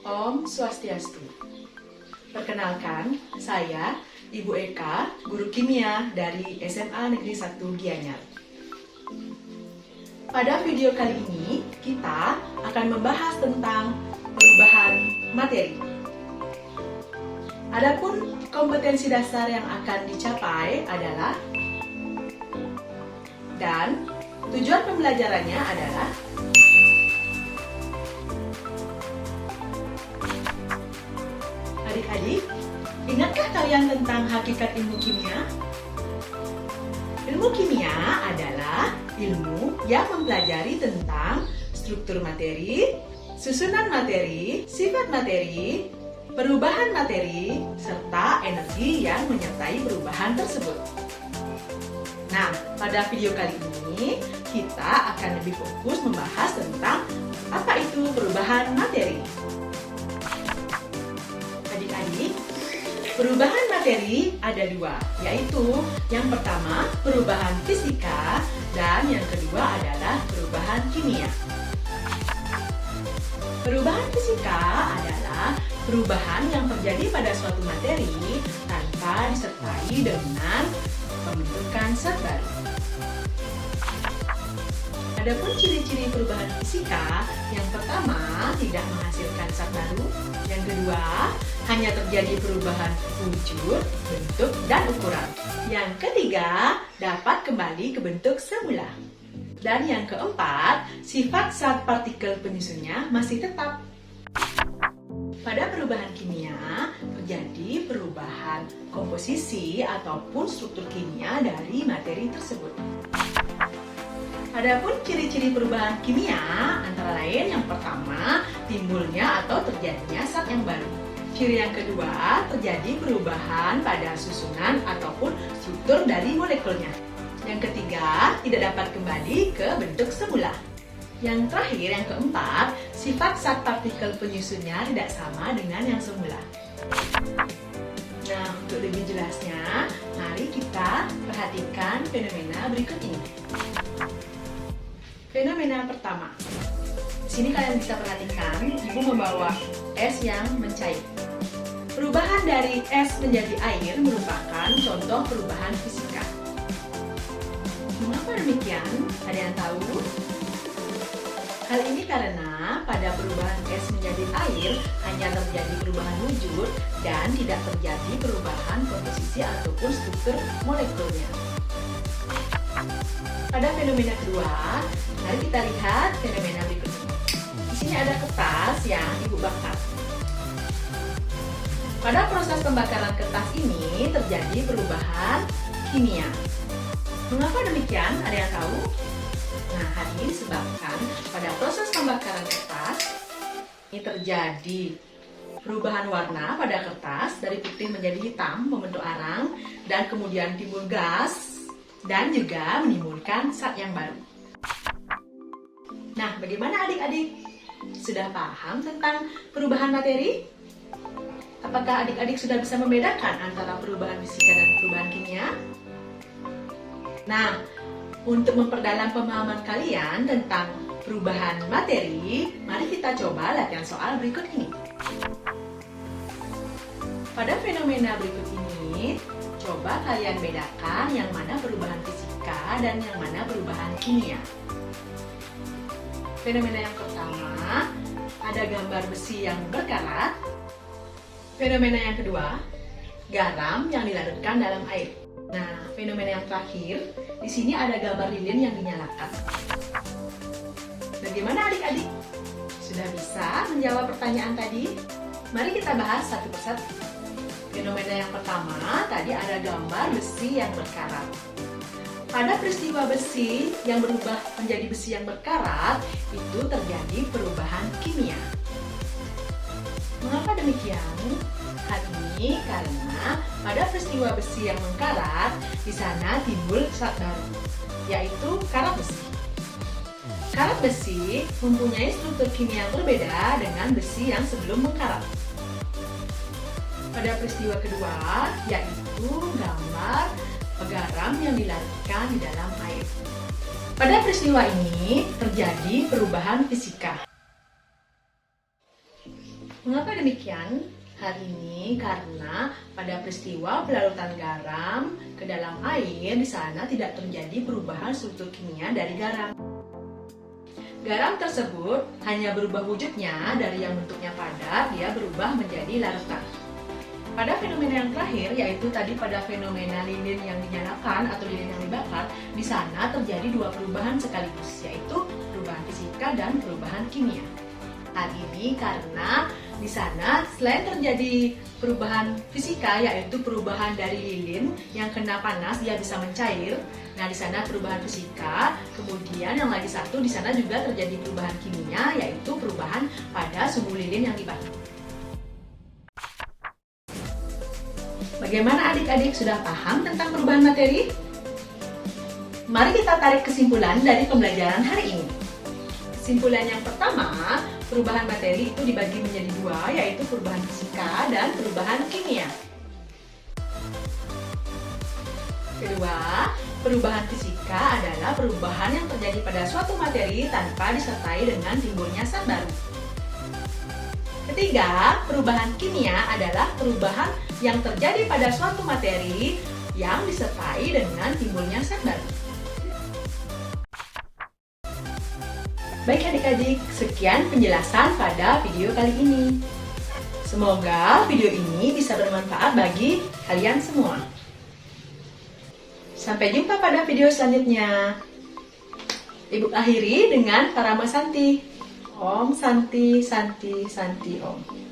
Om Swastiastu. Perkenalkan, saya Ibu Eka, guru kimia dari SMA Negeri 1 Gianyar. Pada video kali ini, kita akan membahas tentang perubahan materi. Adapun kompetensi dasar yang akan dicapai adalah dan tujuan pembelajarannya adalah adik-adik, ingatkah kalian tentang hakikat ilmu kimia? Ilmu kimia adalah ilmu yang mempelajari tentang struktur materi, susunan materi, sifat materi, perubahan materi, serta energi yang menyertai perubahan tersebut. Nah, pada video kali ini kita akan lebih fokus membahas tentang apa itu perubahan materi. Adik-adik, perubahan materi ada dua, yaitu yang pertama perubahan fisika dan yang kedua adalah perubahan kimia. Perubahan fisika adalah perubahan yang terjadi pada suatu materi tanpa disertai dengan pembentukan zat baru. Adapun ciri-ciri perubahan fisika, yang pertama tidak menghasilkan zat baru, yang kedua hanya terjadi perubahan wujud, bentuk, dan ukuran, yang ketiga dapat kembali ke bentuk semula, dan yang keempat sifat zat partikel penyusunnya masih tetap. Pada perubahan kimia terjadi perubahan komposisi ataupun struktur kimia dari materi tersebut. Adapun ciri-ciri perubahan kimia antara lain yang pertama timbulnya atau terjadinya zat yang baru. Ciri yang kedua terjadi perubahan pada susunan ataupun struktur dari molekulnya. Yang ketiga tidak dapat kembali ke bentuk semula. Yang terakhir, yang keempat, sifat zat partikel penyusunnya tidak sama dengan yang semula. Nah, untuk lebih jelasnya, mari kita perhatikan fenomena berikut ini. Fenomena pertama. Di sini kalian bisa perhatikan, Ibu membawa es yang mencair. Perubahan dari es menjadi air merupakan contoh perubahan fisika. Mengapa demikian? Ada yang tahu? Hal ini karena pada perubahan es menjadi air hanya terjadi perubahan wujud dan tidak terjadi perubahan komposisi ataupun struktur molekulnya. Pada fenomena kedua, mari kita lihat fenomena berikut ini. Di sini ada kertas yang Ibu bakar. Pada proses pembakaran kertas ini terjadi perubahan kimia. Mengapa demikian? Ada yang tahu? Nah, hal ini disebabkan pada proses pembakaran kertas ini terjadi perubahan warna pada kertas dari putih menjadi hitam membentuk arang dan kemudian timbul gas dan juga menimbulkan zat yang baru. Nah, bagaimana adik-adik? Sudah paham tentang perubahan materi? Apakah adik-adik sudah bisa membedakan antara perubahan fisika dan perubahan kimia? Nah, untuk memperdalam pemahaman kalian tentang perubahan materi, mari kita coba latihan soal berikut ini. Pada fenomena berikut ini, coba kalian bedakan yang mana perubahan fisika dan yang mana perubahan kimia. Fenomena yang pertama, ada gambar besi yang berkarat. Fenomena yang kedua, garam yang dilarutkan dalam air. Nah, fenomena yang terakhir, di sini ada gambar lilin yang dinyalakan. Bagaimana adik-adik? Sudah bisa menjawab pertanyaan tadi? Mari kita bahas satu persatu. Fenomena yang pertama, tadi ada gambar besi yang berkarat. Pada peristiwa besi yang berubah menjadi besi yang berkarat, itu terjadi perubahan kimia. Mengapa demikian? Hal ini karena pada peristiwa besi yang mengkarat, di sana timbul zat baru, yaitu karat besi. Karat besi mempunyai struktur kimia yang berbeda dengan besi yang sebelum mengkarat. Pada peristiwa kedua, yaitu gambar garam yang dilarutkan di dalam air. Pada peristiwa ini terjadi perubahan fisika. Mengapa demikian? Hal ini karena pada peristiwa pelarutan garam ke dalam air, di sana tidak terjadi perubahan struktur kimia dari garam. Garam tersebut hanya berubah wujudnya dari yang bentuknya padat, dia berubah menjadi larutan. Pada fenomena yang terakhir, yaitu tadi pada fenomena lilin yang dinyalakan atau lilin yang dibakar, di sana terjadi dua perubahan sekaligus, yaitu perubahan fisika dan perubahan kimia. Hal ini karena di sana selain terjadi perubahan fisika, yaitu perubahan dari lilin yang kena panas dia bisa mencair. Nah, di sana perubahan fisika, kemudian yang lagi satu di sana juga terjadi perubahan kimia, yaitu perubahan pada sumbu lilin yang dibakar. Bagaimana adik-adik, sudah paham tentang perubahan materi? Mari kita tarik kesimpulan dari pembelajaran hari ini. Kesimpulan yang pertama, perubahan materi itu dibagi menjadi dua, yaitu perubahan fisika dan perubahan kimia. Kedua, perubahan fisika adalah perubahan yang terjadi pada suatu materi tanpa disertai dengan timbulnya zat baru. Ketiga, perubahan kimia adalah perubahan yang terjadi pada suatu materi yang disertai dengan timbulnya zat baru. Baik adik-adik, sekian penjelasan pada video kali ini. Semoga video ini bisa bermanfaat bagi kalian semua. Sampai jumpa pada video selanjutnya. Ibu akhiri dengan Parama Santi. Om Santi Santi Santi Om.